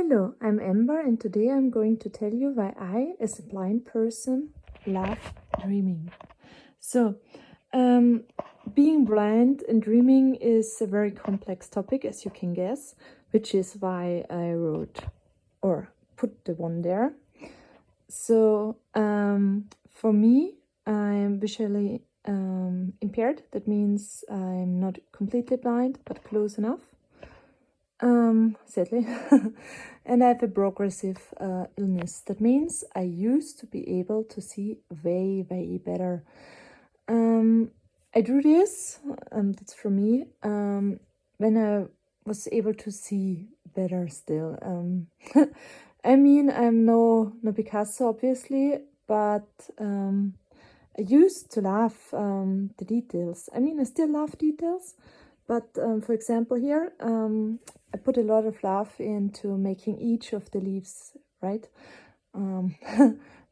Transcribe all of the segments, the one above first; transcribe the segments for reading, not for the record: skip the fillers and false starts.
Hello, I'm Amber, and today I'm going to tell you why I, as a blind person, love dreaming. So, being blind and dreaming is a very complex topic, as you can guess, which is why I wrote or put the one there. So, for me, I'm visually impaired. That means I'm not completely blind, but close enough. Sadly. And I have a progressive illness. That means I used to be able to see way better. I do this, that's for me, when I was able to see better still. I mean, I'm no Picasso, obviously, but I used to love the details. I mean, I still love details, but for example here, I put a lot of love into making each of the leaves, right?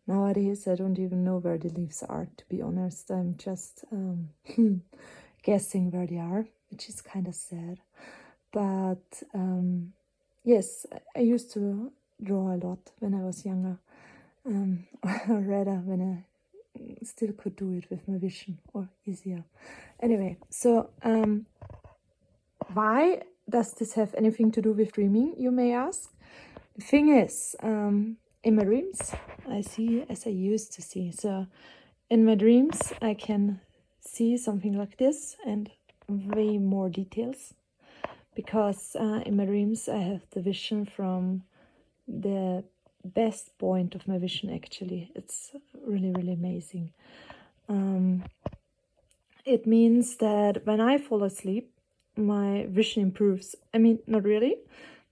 Nowadays, I don't even know where the leaves are, to be honest. I'm just guessing where they are, which is kind of sad. But yes, I used to draw a lot when I was younger, or rather when I still could do it with my vision, or easier. Anyway, so why does this have anything to do with dreaming, you may ask? The thing is, in my dreams, I see as I used to see. So in my dreams, I can see something like this and way more details. Because in my dreams, I have the vision from the best point of my vision, actually. It's really amazing. It means that when I fall asleep, my vision improves. I mean, not really,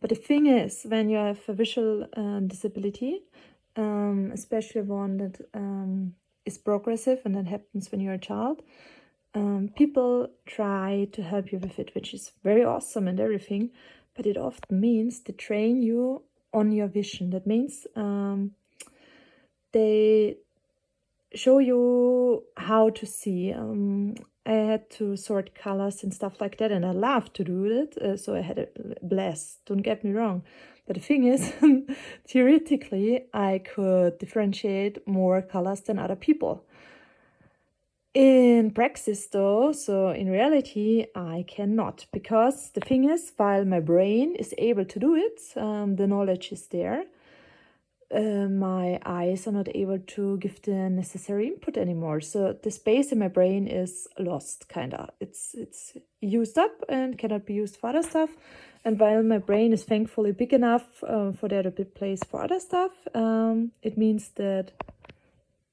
but the thing is, when you have a visual disability, especially one that is progressive, and that happens when you're a child, people try to help you with it, which is very awesome and everything, but it often means to train you on your vision. That means they show you how to see. I had to sort colors and stuff like that, and I loved to do it, so I had a blast, don't get me wrong. But the thing is, theoretically, I could differentiate more colors than other people. In practice, though, so in reality, I cannot, because the thing is, while my brain is able to do it, the knowledge is there, my eyes are not able to give the necessary input anymore. So the space in my brain is lost, kinda. It's used up and cannot be used for other stuff. And while my brain is thankfully big enough for there to be place for other stuff, it means that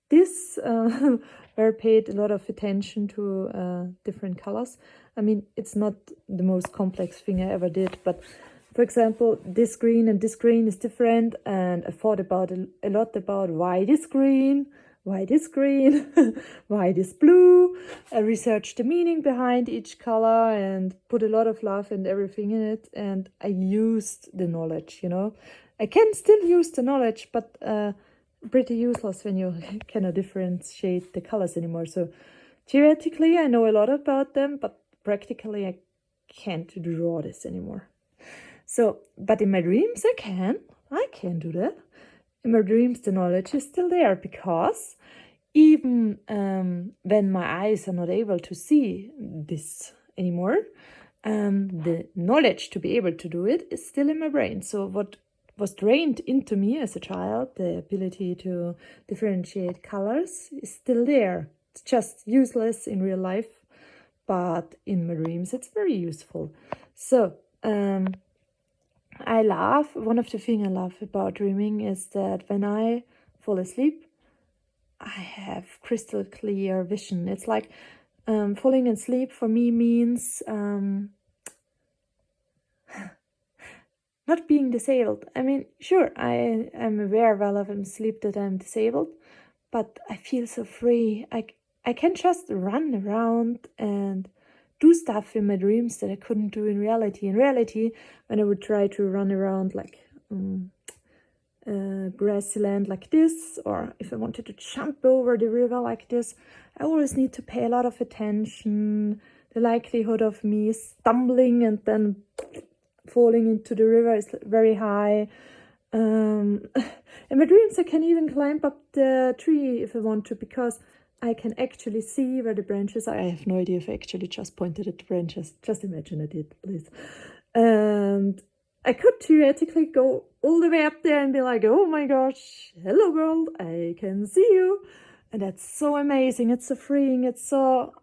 this where I paid a lot of attention to different colors. I mean, it's not the most complex thing I ever did, but for example, this green and this green is different, and I thought about a lot about why this green, why this green, why this blue. I researched the meaning behind each color and put a lot of love and everything in it, and I used the knowledge, you know. I can still use the knowledge, but pretty useless when you cannot differentiate the colors anymore. So theoretically, I know a lot about them, but practically I can't draw this anymore. So, but in my dreams, I can do that. In my dreams, the knowledge is still there, because even when my eyes are not able to see this anymore, the knowledge to be able to do it is still in my brain. So what was drained into me as a child, the ability to differentiate colors, is still there. It's just useless in real life, but in my dreams, it's very useful. So, one of the things I love about dreaming is that when I fall asleep, I have crystal clear vision. It's like falling asleep for me means not being disabled. I mean, sure, I am aware while I'm asleep that I'm disabled, but I feel so free. I can just run around and do stuff in my dreams that I couldn't do in reality. In reality, when I would try to run around like grassy land like this, or if I wanted to jump over the river like this, I always need to pay a lot of attention. The likelihood of me stumbling and then falling into the river is very high. In my dreams, I can even climb up the tree if I want to, because I can actually see where the branches are. I have no idea if I actually just pointed at the branches. Just imagine I did, please. And I could theoretically go all the way up there and be like, oh my gosh, hello world, I can see you. And that's so amazing. It's so freeing. It's so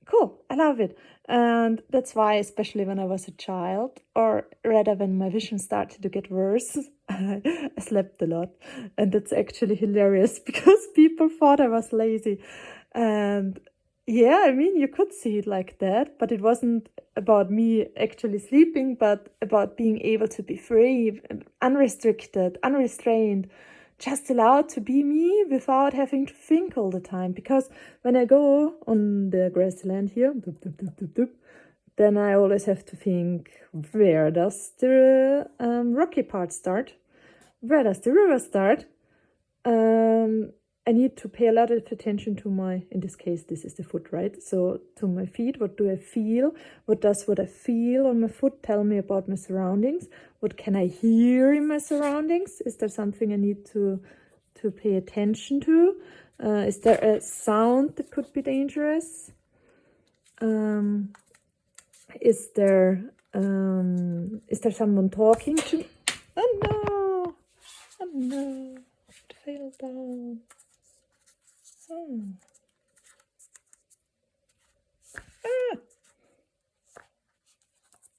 cool. I love it. And that's why, especially when I was a child, or rather when my vision started to get worse, I slept a lot. And that's actually hilarious because people thought I was lazy. And yeah, I mean, you could see it like that, but it wasn't about me actually sleeping, but about being able to be free, unrestricted, unrestrained, just allowed to be me without having to think all the time. Because when I go on the grassland here, then I always have to think, where does the rocky part start? Where does the river start? I need to pay a lot of attention to my, in this case, this is the foot, right? So to my feet, what do I feel? What does what I feel on my foot tell me about my surroundings? What can I hear in my surroundings? Is there something I need to pay attention to? Is there a sound that could be dangerous? Is there someone talking to me? Oh no! Oh no! It fell down. Ah.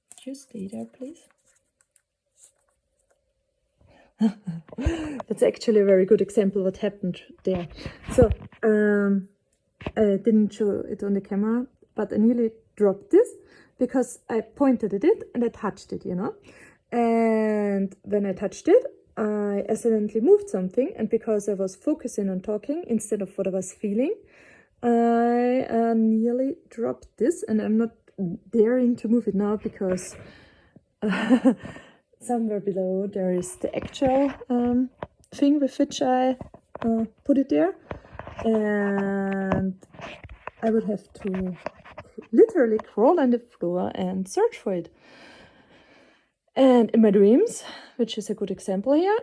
Could you stay there, please? That's actually a very good example what happened there. So I didn't show it on the camera, but I nearly dropped this because I pointed at it and I touched it, you know. And when I touched it, I accidentally moved something, and because I was focusing on talking instead of what I was feeling, I nearly dropped this, and I'm not daring to move it now because somewhere below there is the actual thing with which I put it there, and I would have to literally crawl on the floor and search for it. And in my dreams, which is a good example here,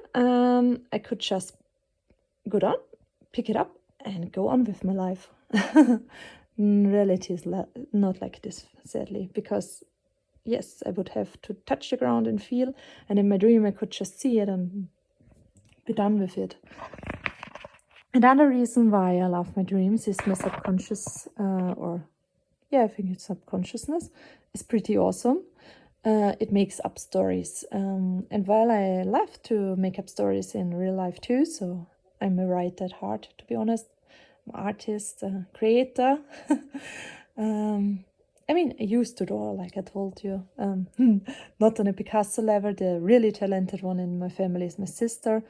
I could just go down, pick it up, and go on with my life. Reality is not like this, sadly, because yes, I would have to touch the ground and feel, and in my dream I could just see it and be done with it. Another reason why I love my dreams is my subconscious, I think it's subconsciousness, is pretty awesome. It makes up stories, and while I love to make up stories in real life too, so I'm a writer at heart, to be honest, I'm an artist, creator. I mean, I used to draw, like I told you, not on a Picasso level. The really talented one in my family is my sister,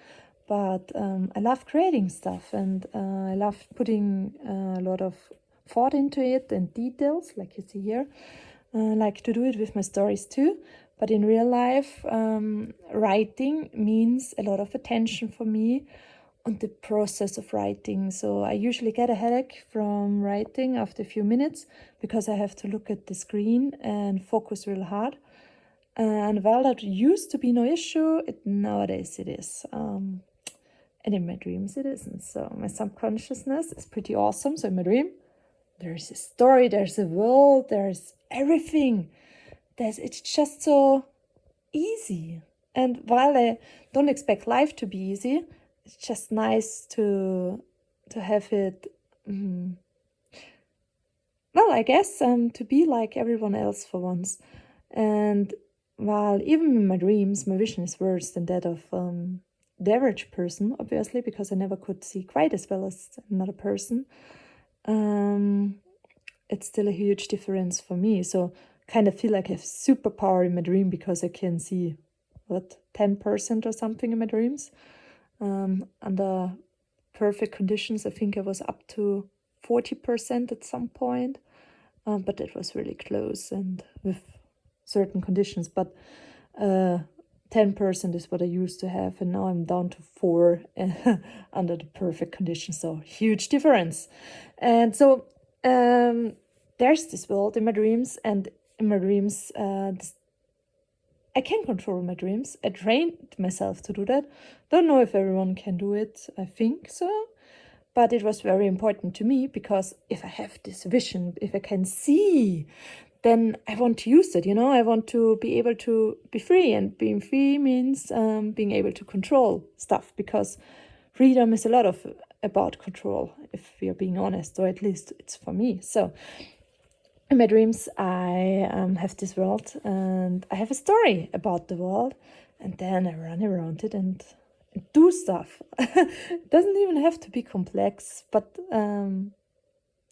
but I love creating stuff, and I love putting a lot of thought into it and details, like you see here. I like to do it with my stories too, but in real life, writing means a lot of attention for me on the process of writing. So I usually get a headache from writing after a few minutes because I have to look at the screen and focus real hard. And while that used to be no issue, nowadays it is. And in my dreams it isn't. So my subconsciousness is pretty awesome. So in my dream, there's a story, there's a world, there's everything. It's just so easy. And while I don't expect life to be easy, it's just nice to have it, well, I guess, to be like everyone else for once. And while even in my dreams, my vision is worse than that of the average person, obviously, because I never could see quite as well as another person. It's still a huge difference for me. So kind of feel like I have superpower in my dream because I can see 10% or something in my dreams. Under perfect conditions, I think I was up to 40% at some point, but that was really close and with certain conditions. But 10% is what I used to have, and now I'm down to 4 under the perfect conditions. So huge difference. And so there's this world in my dreams, and in my dreams I can control my dreams. I trained myself to do that. Don't know if everyone can do it. I think so. But it was very important to me because if I have this vision, if I can see, then I want to use it, I want to be able to be free. And being free means being able to control stuff, because freedom is a lot about control, if we are being honest, or at least it's for me. So in my dreams, I have this world and I have a story about the world, and then I run around it and do stuff. It doesn't even have to be complex, but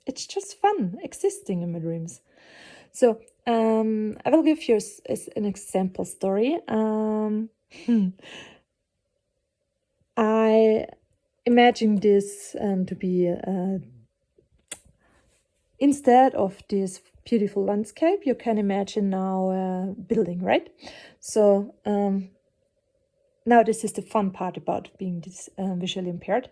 it's just fun existing in my dreams. So I will give you an example story. I imagine this to be instead of this beautiful landscape, you can imagine now a building, right? So now this is the fun part about being this visually impaired.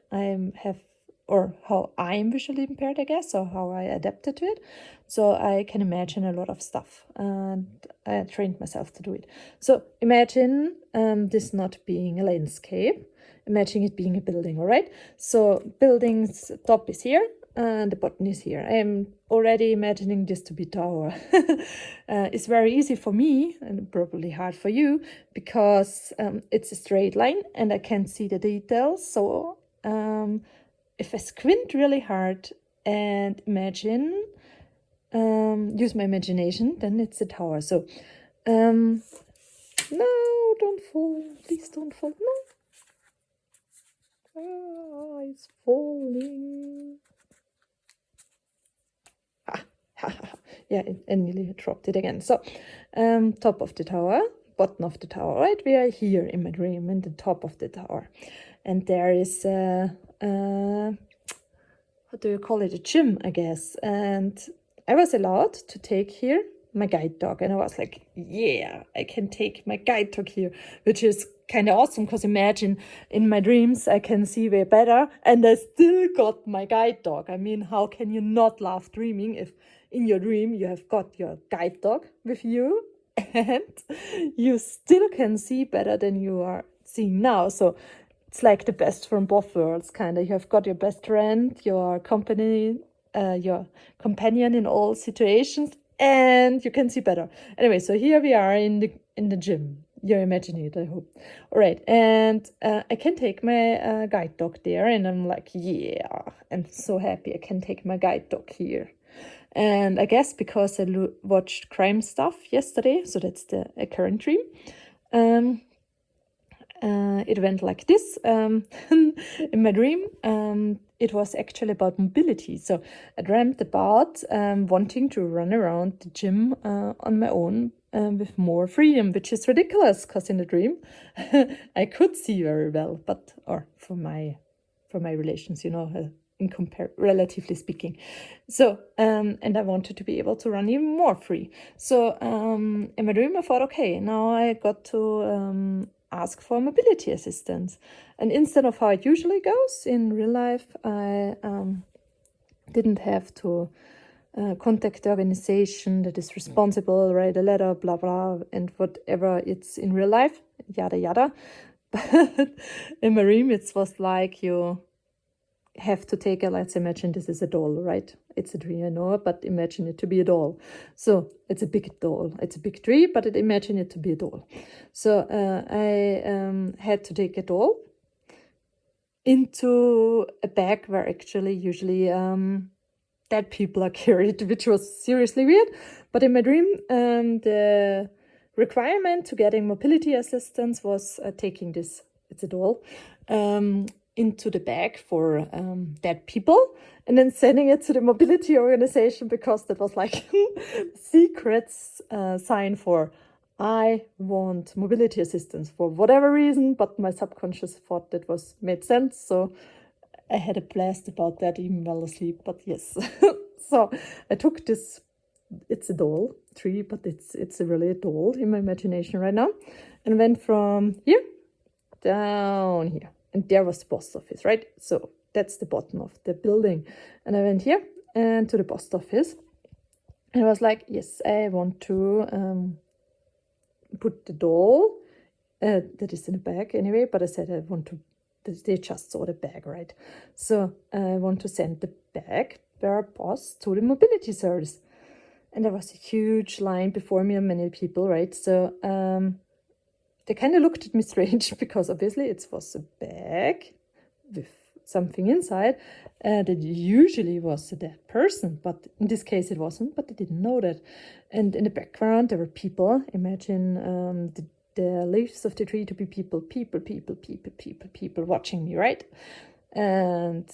How I am visually impaired, I guess, or how I adapted to it. So I can imagine a lot of stuff, and I trained myself to do it. So imagine this not being a landscape. Imagine it being a building, all right? So building's top is here, and the bottom is here. I am already imagining this to be tower. It's very easy for me, and probably hard for you, because it's a straight line, and I can see the details. So if I squint really hard and imagine, use my imagination, then it's a tower. So, no, don't fall. Please don't fall. No. It's falling. Yeah, I nearly dropped it again. So, top of the tower, bottom of the tower, right? We are here in my dream, in the top of the tower. And there is what do you call it? A gym, I guess. And I was allowed to take here my guide dog. And I was like, yeah, I can take my guide dog here, which is kind of awesome, because imagine in my dreams, I can see way better and I still got my guide dog. I mean, how can you not love dreaming if in your dream you have got your guide dog with you and you still can see better than you are seeing now? So it's like the best from both worlds, kind of. You have got your best friend, your company, your companion in all situations, and you can see better. Anyway, so here we are in the gym. You imagine it, I hope. All right, and I can take my guide dog there, and I'm like, yeah, I'm so happy I can take my guide dog here. And I guess because I watched crime stuff yesterday, so that's a current dream. It went like this. In my dream, it was actually about mobility. So I dreamt about wanting to run around the gym on my own with more freedom, which is ridiculous, because in the dream I could see very well, or for my relations, relatively speaking. So and I wanted to be able to run even more free. So in my dream I thought, okay, now I got to ask for mobility assistance. And instead of how it usually goes in real life, I didn't have to contact the organization that is responsible, write a letter, blah blah, and whatever it's in real life, yada yada. But in my dream it was like you have to take let's imagine this is a doll, right? It's a tree, I know, but imagine it to be a doll. So it's a big doll. It's a big tree, but imagine it to be a doll. So I had to take a doll into a bag where actually usually dead people are carried, which was seriously weird. But in my dream, the requirement to getting mobility assistance was taking this, it's a doll, into the bag for dead people, and then sending it to the mobility organization, because that was like secret sign for I want mobility assistance for whatever reason, but my subconscious thought that made sense. So I had a blast about that, even while asleep, but yes. So I took this, it's a doll tree, but it's really a doll in my imagination right now, and went from here down here. And there was the post office, right? So that's the bottom of the building. And I went here and to the post office. And I was like, yes, I want to put the doll that is in a bag anyway, but I said I want to, they just saw the bag, right? So I want to send the bag per post to the mobility service. And there was a huge line before me and many people, right? So they kind of looked at me strange because obviously it was a bag with something inside that usually was a dead person, but in this case it wasn't, but they didn't know that. And in the background there were people. Imagine the leaves of the tree to be people watching me, right? And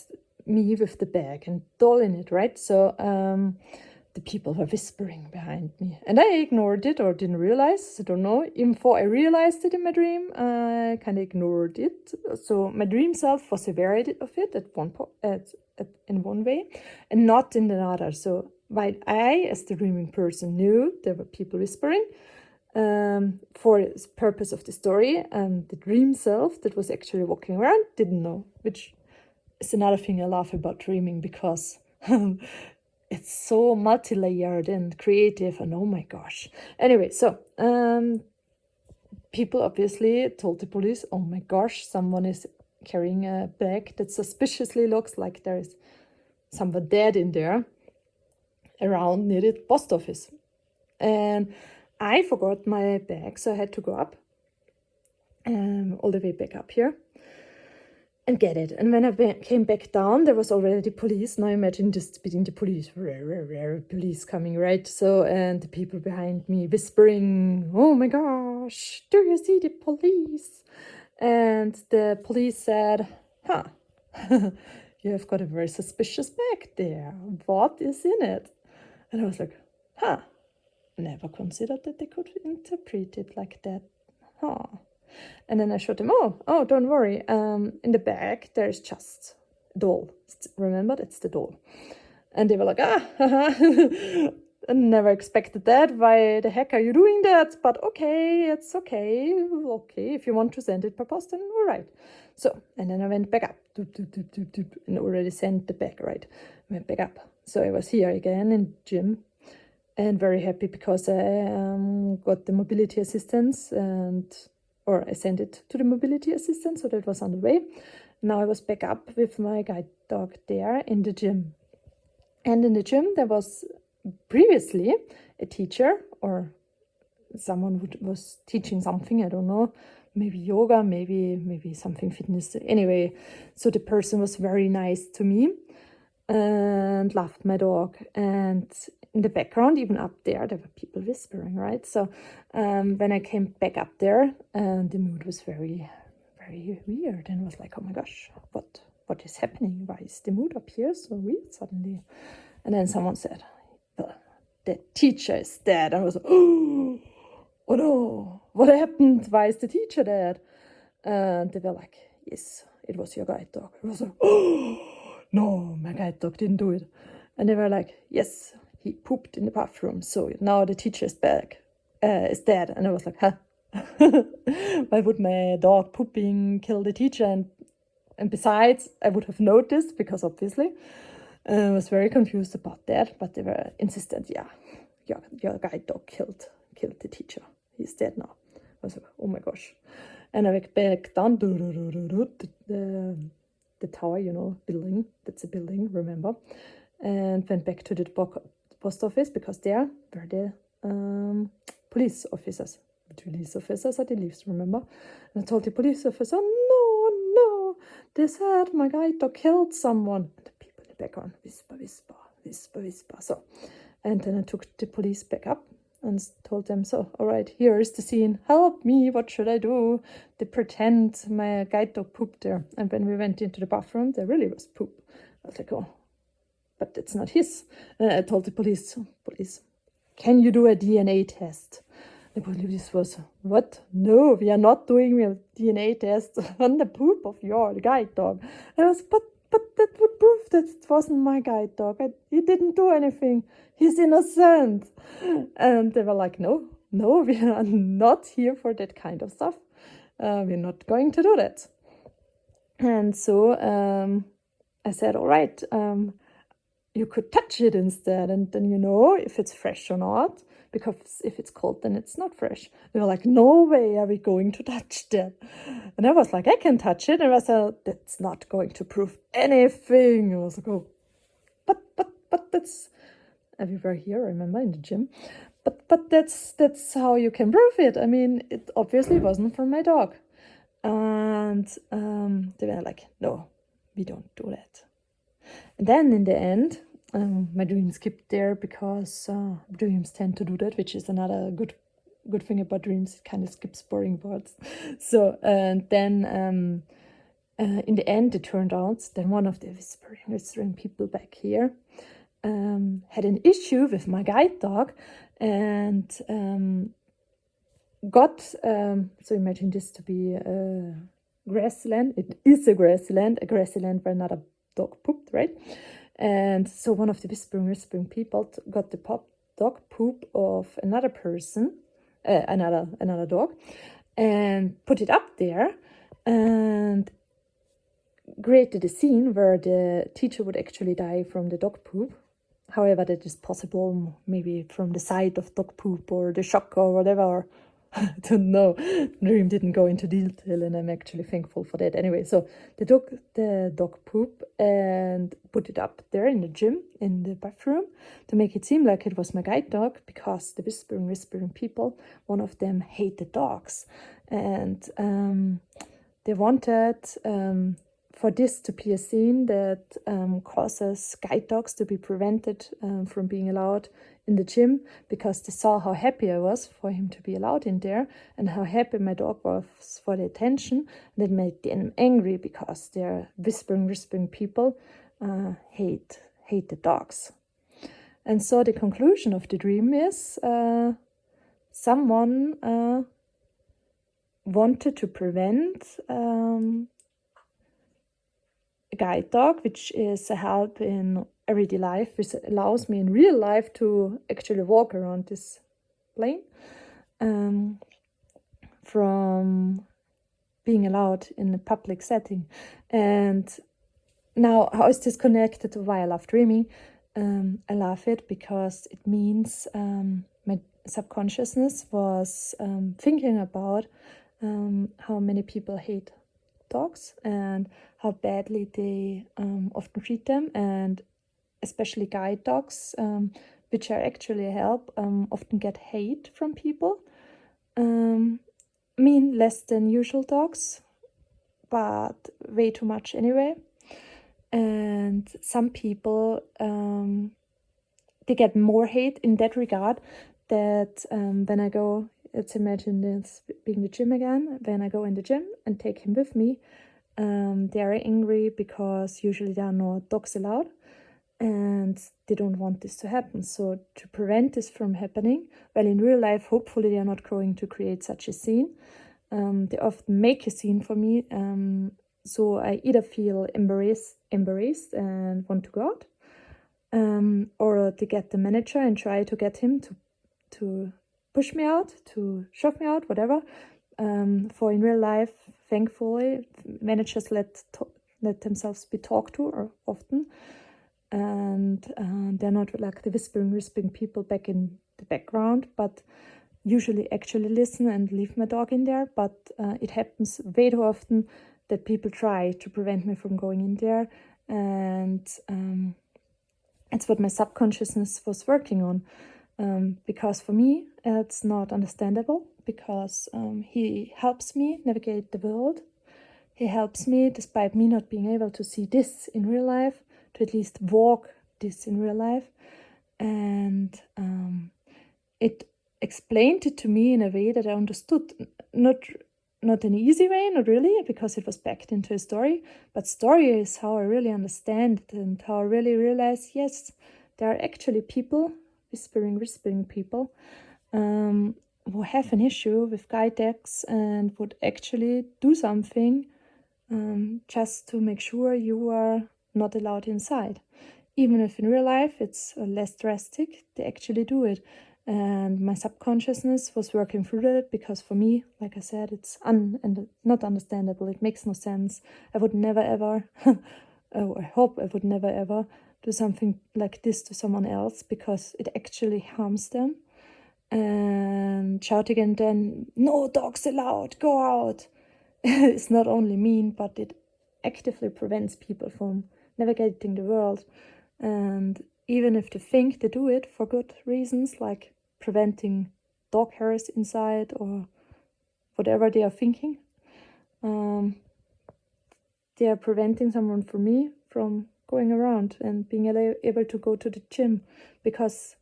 me with the bag and doll in it, right? So the people were whispering behind me, and I ignored it or didn't realize. I don't know. Even before I realized it in my dream, I kind of ignored it. So my dream self was aware of it in one way, and not in another. So while I, as the dreaming person, knew there were people whispering, for the purpose of the story, the dream self that was actually walking around didn't know, which is another thing I love about dreaming, because it's so multi-layered and creative, and oh my gosh. Anyway, so people obviously told the police, oh my gosh, someone is carrying a bag that suspiciously looks like there is someone dead in there around near the post office. And I forgot my bag, so I had to go up, all the way back up here, and get it. And when I came back down, there was already the police. Now imagine just beating the police, police coming, right? So, and the people behind me whispering, oh my gosh, do you see the police? And the police said, huh, you have got a very suspicious bag there. What is in it? And I was like, huh, never considered that they could interpret it like that. Huh. And then I showed them, oh, don't worry. In the bag, there's just a doll. Remember, it's the doll. And they were like, I never expected that. Why the heck are you doing that? But okay, it's okay. Okay, if you want to send it per post, then all right. So, and then I went back up, and already sent the bag, right? Went back up. So I was here again in gym, and very happy because I got the mobility assistance, or I sent it to the mobility assistant, so that was on the way. Now I was back up with my guide dog there in the gym. And in the gym, there was previously a teacher, or someone who was teaching something, I don't know, maybe yoga, maybe something fitness. Anyway, so the person was very nice to me and loved my dog. And in the background, even up there were people whispering, right? So when I came back up there, the mood was very, very weird, and was like, oh my gosh, what is happening? Why is the mood up here so weird suddenly? And then someone said, the teacher is dead. I was like, oh no, what happened? Why is the teacher dead? And they were like, yes, it was your guide dog. I was like, oh no, my guide dog didn't do it. And they were like, yes, he pooped in the bathroom, so now the teacher is back, is dead. And I was like, huh? Why would my dog pooping kill the teacher? And besides, I would have noticed, because obviously I was very confused about that, but they were insistent, yeah, your guide dog killed the teacher. He's dead now. I was like, oh my gosh. And I went back down the tower, building. That's a building, remember? And went back to the post office, because there were the police officers. The police officers are the leaves, remember? And I told the police officer, no, they said my guide dog killed someone. And the people in the background, whisper. So, and then I took the police back up and told them, so, all right, here is the scene. Help me, what should I do? They pretend my guide dog pooped there. And when we went into the bathroom, there really was poop. I was like, oh, but it's not his. I told the police, can you do a DNA test? The police was, what? No, we are not doing a DNA test on the poop of your guide dog. And I was, but that would prove that it wasn't my guide dog. He didn't do anything. He's innocent. And they were like, no, we are not here for that kind of stuff. We're not going to do that. And so I said, all right, you could touch it instead, and then if it's fresh or not. because if it's cold, then it's not fresh. They were like, no way are we going to touch that. And I was like, I can touch it. And I said, that's not going to prove anything. I was like, oh, but that's, we were here, remember, in the gym. But that's how you can prove it. I mean, it obviously wasn't from my dog. And they were like, no, we don't do that. And then in the end, my dream skipped there because dreams tend to do that, which is another good thing about dreams. It kind of skips boring parts. So and then in the end, it turned out that one of the whispering people back here had an issue with my guide dog, and got so imagine this to be a grassland. It is a grassland where another dog pooped, right? And so one of the whispering people got the dog poop of another person, another dog, and put it up there and created a scene where the teacher would actually die from the dog poop. However, that is possible, maybe from the sight of dog poop or the shock or whatever. I don't know. Dream didn't go into detail, and I'm actually thankful for that. Anyway, so they took the dog poop and put it up there in the gym, in the bathroom, to make it seem like it was my guide dog, because the whispering people, one of them hated dogs, and they wanted for this to be a scene that causes guide dogs to be prevented from being allowed in the gym, because they saw how happy I was for him to be allowed in there, and how happy my dog was for the attention. And it made them angry because they're whispering people hate the dogs. And so the conclusion of the dream is someone wanted to prevent a guide dog, which is a help in everyday life, which allows me in real life to actually walk around this plane, from being allowed in a public setting. And now, how is this connected to why I love dreaming? I love it because it means my subconsciousness was thinking about how many people hate dogs and how badly they often treat them, and especially guide dogs, which are actually a help, often get hate from people. I mean, less than usual dogs, but way too much anyway. And some people, they get more hate in that regard, that when I go, let's imagine this being the gym again, when I go in the gym and take him with me, they are angry because usually there are no dogs allowed, and they don't want this to happen. So to prevent this from happening, well, in real life, hopefully they are not going to create such a scene. They often make a scene for me, so I either feel embarrassed and want to go out, or to get the manager and try to get him to push me out, to shove me out, whatever. For in real life, thankfully, managers let themselves be talked to or often, and they're not like the whispering people back in the background, but usually actually listen and leave my dog in there. But it happens way too often that people try to prevent me from going in there, and it's what my subconsciousness was working on. Because for me, it's not understandable, because he helps me navigate the world. He helps me, despite me not being able to see this in real life, to at least walk this in real life. And it explained it to me in a way that I understood. Not an easy way, not really, because it was packed into a story. But story is how I really understand it, and how I really realize, yes, there are actually people, whispering people, who have an issue with guide dogs and would actually do something just to make sure you are not allowed inside. Even if in real life it's less drastic, they actually do it. And my subconsciousness was working through that, because for me, like I said, it's not understandable. It makes no sense. I would never ever, I hope I would never ever do something like this to someone else, because it actually harms them. and shouting and then, "No dogs allowed, go out." It's not only mean, but it actively prevents people from navigating the world. And even if they think they do it for good reasons, like preventing dog hairs inside or whatever they are thinking, they are preventing someone from me from going around and being able to go to the gym, because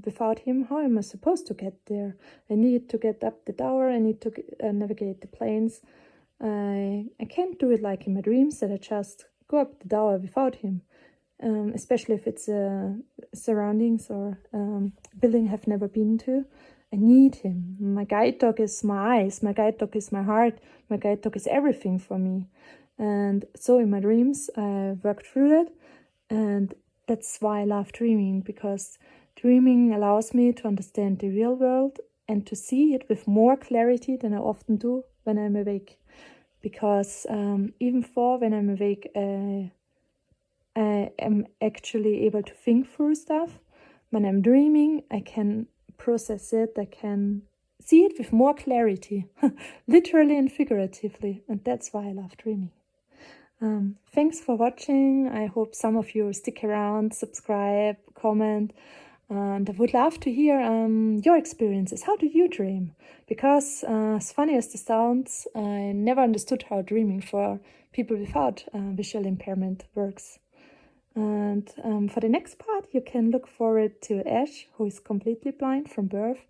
without him, how am I supposed to get there? I need to get up the tower, I need to navigate the plains. I can't do it like in my dreams, that I just go up the tower without him, especially if it's surroundings or building I've never been to. I need him. My guide dog is my eyes, my guide dog is my heart, my guide dog is everything for me. And so in my dreams, I worked through that, and that's why I love dreaming, because dreaming allows me to understand the real world and to see it with more clarity than I often do when I'm awake. Because even when I'm awake, I am actually able to think through stuff. When I'm dreaming, I can process it, I can see it with more clarity, literally and figuratively, and that's why I love dreaming. Thanks for watching. I hope some of you stick around, subscribe, comment, and I would love to hear your experiences. How do you dream? Because as funny as this sounds, I never understood how dreaming for people without visual impairment works. And for the next part, you can look forward to Ash, who is completely blind from birth,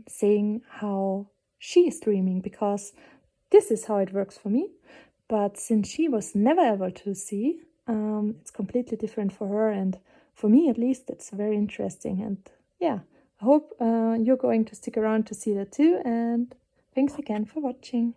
saying how she is dreaming, because this is how it works for me. But since she was never able to see, it's completely different for her, and for me at least, it's very interesting. And yeah, I hope you're going to stick around to see that too, and thanks again for watching.